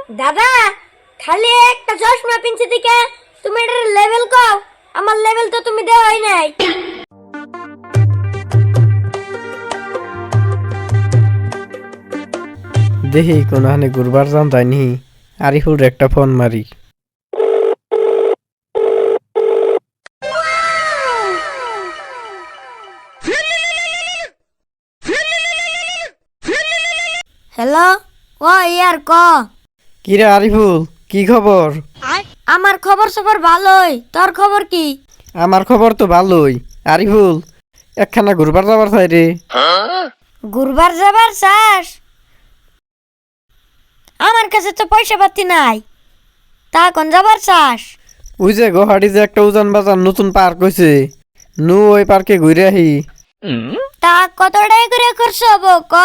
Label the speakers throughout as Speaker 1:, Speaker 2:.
Speaker 1: দাদা খালি একটা চশমা পিনছি দিকে তুমি এটার লেভেল কও। আমার লেভেল তো তুমি দেওয়াই নাই।
Speaker 2: দেখি কোনখানে ঘুরবার যান যায়নি। আরিফুল একটা ফোন মারি।
Speaker 1: হ্যালো, ও ইয়ার ক।
Speaker 2: কিরে আরিফুল, কি খবর?
Speaker 1: আমার খবর সবার ভালোই, তোর খবর কি?
Speaker 2: আমার খবর তো ভালোই। আরিফুল, একখানা ঘুরবার যাবার চাই রে।
Speaker 1: ঘুরবার যাবার চাস? আমার কাছে তো পয়সা পাতি নাই, তা কোন যাবার চাস?
Speaker 2: ওই যে গুয়াহাটি যে একটা উজান বাজার নতুন পার্ক হয়েছে, ওই পার্কে ঘুরে আহি।
Speaker 1: তা কত টাকা করে খরচ হবো ক?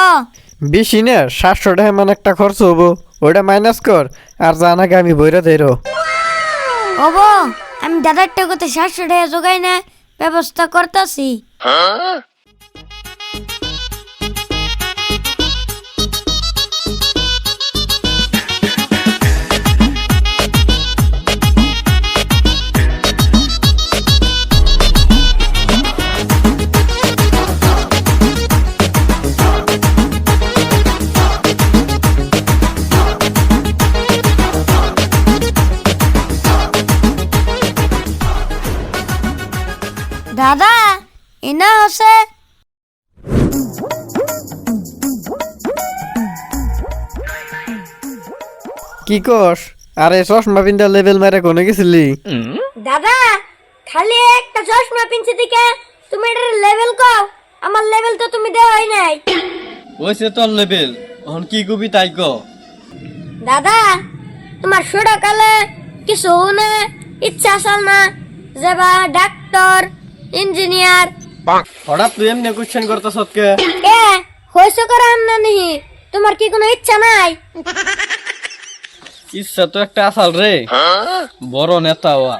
Speaker 2: বেশি না, 700 টাকা মানে একটা খরচ হবো, ওইটা মাইনাস কর। আর জানাকে আমি বইরা দেরো।
Speaker 1: হবো, আমি দাদার টাকাতে 700 টাকা জোগাই না ব্যবস্থা করতেছি। দাদা এনা হচ্ছে
Speaker 2: কি কস? আরে চশমা পিন্ডা লেভেল মারে কোনে গেছিলি?
Speaker 1: দাদা খালি একটা চশমা পিনছি দিকে তুমি এটার লেভেল কও। আমার লেভেল তো তুমি দেওয়াই নাই।
Speaker 3: ওইসে তোর লেভেল, এখন কি কবি তাই ক।
Speaker 1: দাদা তোমার ছোটকালে কিছু না ইচ্ছা আসল না, যাবা ডাক্তার, ইঞ্জিনিয়ার?
Speaker 3: হঠাৎ তুই এমনি কোশ্চেন করতেছ কে?
Speaker 1: কে হইছো করে আমনা নিহি? তোমার কি কোনো ইচ্ছা নাই?
Speaker 3: ইচ্ছা তো একটা আসাল রে, বড় নেতা হওয়া,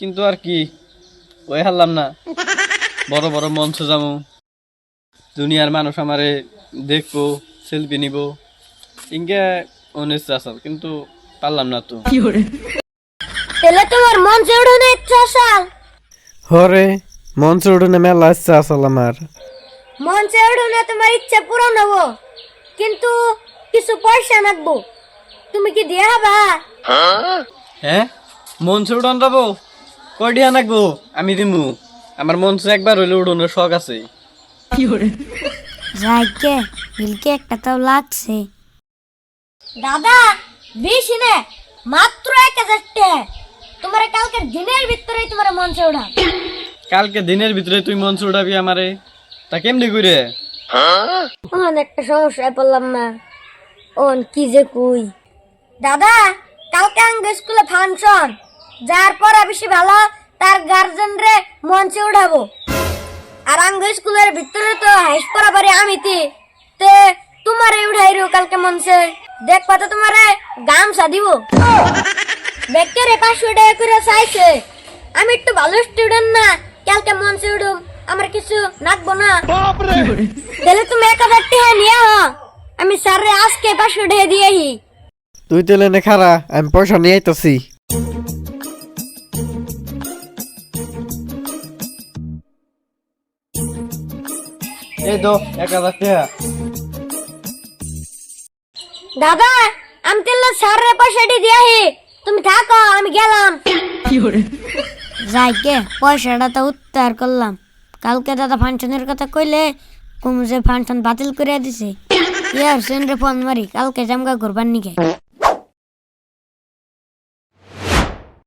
Speaker 3: কিন্তু আর কি ওই হারলাম না। বড় বড় মঞ্চ যাবো, দুনিয়ার মানুষ আমারে দেখবো, সেলফি নিব, ইনকে অনেক আসাল, কিন্তু পারলাম না তো।
Speaker 1: তাহলে তোমার মঞ্চে উঠানো ইচ্ছা আসল?
Speaker 2: হরে, মঞ্চ উঠোনে মেলা ইচ্ছা আসল আমার।
Speaker 1: মঞ্চে উঠানো তোমার ইচ্ছা পূরণ হবো, কিন্তু কিছু পয়সা লাগবো। তুমি কি দিয়া হবা?
Speaker 3: হ্যাঁ, মঞ্চ উড়ান যাবো, কয়ডিয়া নাকবো আমি দিমু। আমার মঞ্চ একবার হইলে উড়ানোর শখ আছে।
Speaker 1: যাইকে বিলকে একটা তাও লাগছে। দাদা বেশি নে, মাত্র 1000 টাকা। তোমার কালকে দিনের ভিতরেই তোমার মঞ্চে উঠা।
Speaker 3: কালকে দিনের ভিতরে তুই মঞ্চ উড়াবি আমারে? তা কেমনি করে?
Speaker 1: ওন একটা সমস্যায় পড়লাম না, ওন কি যে কই। দাদা কালকে আঙ্গ স্কুলে ফাংশন, যার পড়া বেশি ভালো তার গার্জেন রে মঞ্চে উঠাবো। আর আঙ্গ স্কুলের ভিতরে তো হাইস পড়া পারি আমি তে তোমারে উঠাইরো কালকে মঞ্চে। দেখবা তো তোমারে গামছা দিব। বেকারে 500 টাকা করে চাইছে। আমি একটু ভালো স্টুডেন্ট না, কালকে মঞ্চে উঠুম, আমার কিছু নাকবো না। তাহলে তুমি 1000 টাকা নিয়ে আমি স্যারে আজকে 500 টাকা দিয়েহি।
Speaker 2: তুই তেলে নে খারা, আমি পয়সা নিয়ে আইতাছি।
Speaker 3: এই তো 1000 টাকা।
Speaker 1: দাদা আমি তাহলে স্যারে পয়সাটি দিয়েহি, তুমি থাকো আমি গেলাম। যাইকে পয়সাটা তো উত্তর করলাম। কালকে দাদা ফাংশনের কথা কইলে কুম যে ফাংশন বাতিল করে দিছে। ইয়ার সেন্ডে ফোন মারি, কালকে জামগা ঘুরবার নিকে।